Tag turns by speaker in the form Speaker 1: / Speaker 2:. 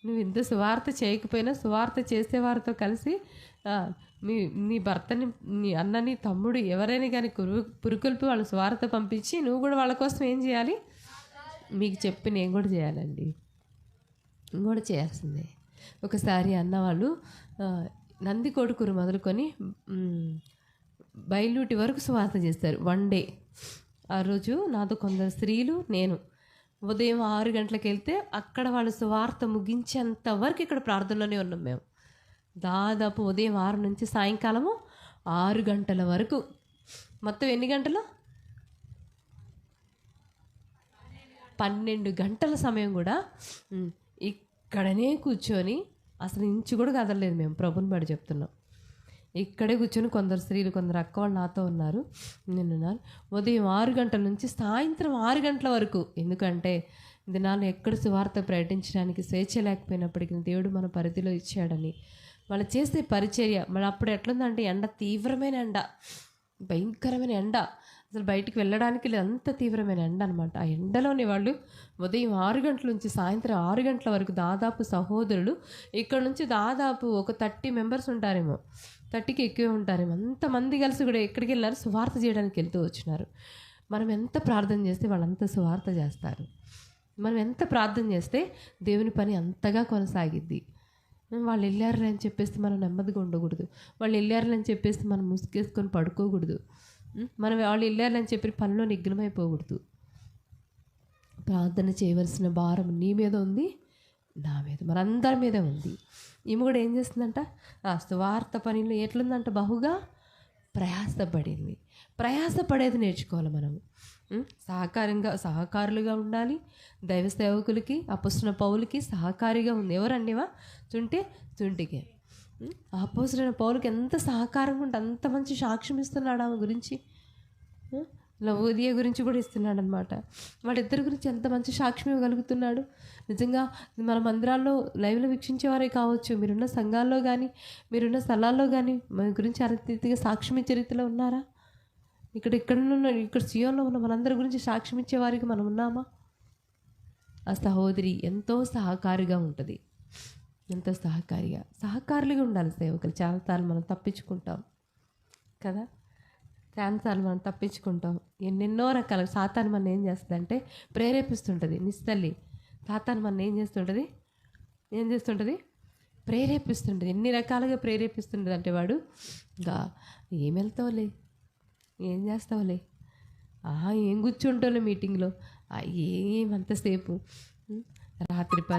Speaker 1: నువ్వు ఇంత సువార్త చేయకపోయినా సువార్త చేసేవారితో కలిసి మీ నీ భర్తని, నీ అన్నని, తమ్ముడు ఎవరైనా కానీ పురుకొల్పి వాళ్ళ సువార్త పంపించి నువ్వు కూడా వాళ్ళ కోసం ఏం చేయాలి? మీకు చెప్పి నేను కూడా చేయాలండి, కూడా చేయాల్సిందే. ఒకసారి అన్నవాళ్ళు నంది కొడుకురు మొదలుకొని బయలుటి వరకు సువార్త చేస్తారు 1 డే. ఆ రోజు నాతో కొందరు స్త్రీలు, నేను ఉదయం 6 గంటలకు వెళ్తే అక్కడ వాళ్ళు సువార్త ముగించేంత వరకు ఇక్కడ ప్రార్థనలోనే ఉన్నాం మేము. దాదాపు ఉదయం 6 నుంచి సాయంకాలము 6 గంటల వరకు. మొత్తం ఎన్ని గంటలు? 12 గంటల సమయం కూడా ఇక్కడనే కూర్చొని అసలు ఇంచు కూడా కదలలేదు మేము. ప్రభుని బడి చెప్తున్నాం. ఇక్కడే కూర్చొని కొందరు స్త్రీలు, కొందరు అక్క వాళ్ళు నాతో ఉన్నారు, నేనున్నారు. ఉదయం 6 గంటల నుంచి సాయంత్రం 6 గంటల వరకు. ఎందుకంటే దినాలు ఎక్కడ సువార్త ప్రకటించడానికి స్వేచ్ఛ లేకపోయినప్పటికీ దేవుడు మన పరిధిలో ఇచ్చాడని వాళ్ళు చేసే పరిచర్య. మళ్ళీ అప్పుడు ఎట్లుందంటే ఎండ, తీవ్రమైన ఎండ, భయంకరమైన ఎండ, అసలు బయటికి వెళ్ళడానికి అంత తీవ్రమైన ఎండ అనమాట. ఆ ఎండలోనే వాళ్ళు ఉదయం 6 గంటల నుంచి సాయంత్రం 6 గంటల వరకు దాదాపు సహోదరులు ఇక్కడ నుంచి దాదాపు ఒక 30 మెంబర్స్ ఉంటారేమో, 30కి ఎక్కువే ఉంటారేమో, అంతమంది కలిసి కూడా ఎక్కడికి వెళ్ళారు? సువార్త చేయడానికి వెళ్తూ వచ్చినారు. మనం ఎంత ప్రార్థన చేస్తే వాళ్ళంత సువార్త చేస్తారు. మనం ఎంత ప్రార్థన చేస్తే దేవుని పని అంతగా కొనసాగిద్ది. వాళ్ళు వెళ్ళారులే అని చెప్పేసి మనం నెమ్మదిగా ఉండకూడదు. వాళ్ళు వెళ్ళారులే అని చెప్పేసి మనం ముసుగేసుకొని పడుకోకూడదు. మనం వాళ్ళు వెళ్ళారని చెప్పి పనిలో నిగ్నమైపోకూడదు. ప్రార్థన చేయవలసిన భారం నీ మీద ఉంది, నా మీద, మనందరి మీద ఉంది. ఈమె కూడా ఏం చేస్తుందంట? ఆ సువార్త పనిలో ఎట్లుందంట? బహుగా ప్రయాసపడింది. ప్రయాసపడేది నేర్చుకోవాలి మనము. సహకారులుగా ఉండాలి. దైవ సేవకులకి, అపొస్తలుడైన పౌలుకి సహకారిగా ఉంది. ఎవరండివా? చుంటికే. అపొస్తలుడైన పౌలుకి ఎంత సహకారంగా ఉంటే అంత మంచి సాక్ష్యం ఇస్తున్నాడు ఆమె గురించి. లవోదియ గురించి కూడా ఇస్తున్నాడు అనమాట. వాళ్ళిద్దరి గురించి ఎంత మంచి సాక్ష్యం ఇవ్వగలుగుతున్నాడు. నిజంగా మన మందిరాల్లో లైవ్లో వీక్షించేవారే కావచ్చు, మీరున్న సంఘాల్లో కానీ, మీరున్న స్థలాల్లో కానీ మన గురించి అరరీతిగా సాక్ష్యం ఇచ్చే రీతిలో ఉన్నారా? ఇక్కడ సియోన్లో ఉన్న మనందరి గురించి సాక్ష్యం ఇచ్చేవారికి మనం ఉన్నామా? ఆ సహోదరి ఎంతో సహకారిగా ఉంటుంది. ఎంతో సహకారులుగా ఉండాలి సేవకులు. చాలాసార్లు మనం తప్పించుకుంటాం కదా, చాలాసార్లు మనం తప్పించుకుంటాం. ఎన్నెన్నో రకాల సాతాను మన ఏం చేస్తుందంటే ప్రేరేపిస్తుంటుంది. నిస్తల్లి సాతాను మన ఏం చేస్తుంటుంది? ప్రేరేపిస్తుంటుంది. ఎన్ని రకాలుగా ప్రేరేపిస్తుంటుంది అంటే వాడు ఇంకా ఏం వెళ్తావులే, ఏం చేస్తావులే, ఏం కూర్చుంటావులే మీటింగ్లో, ఏమంతసేపు రాత్రి 10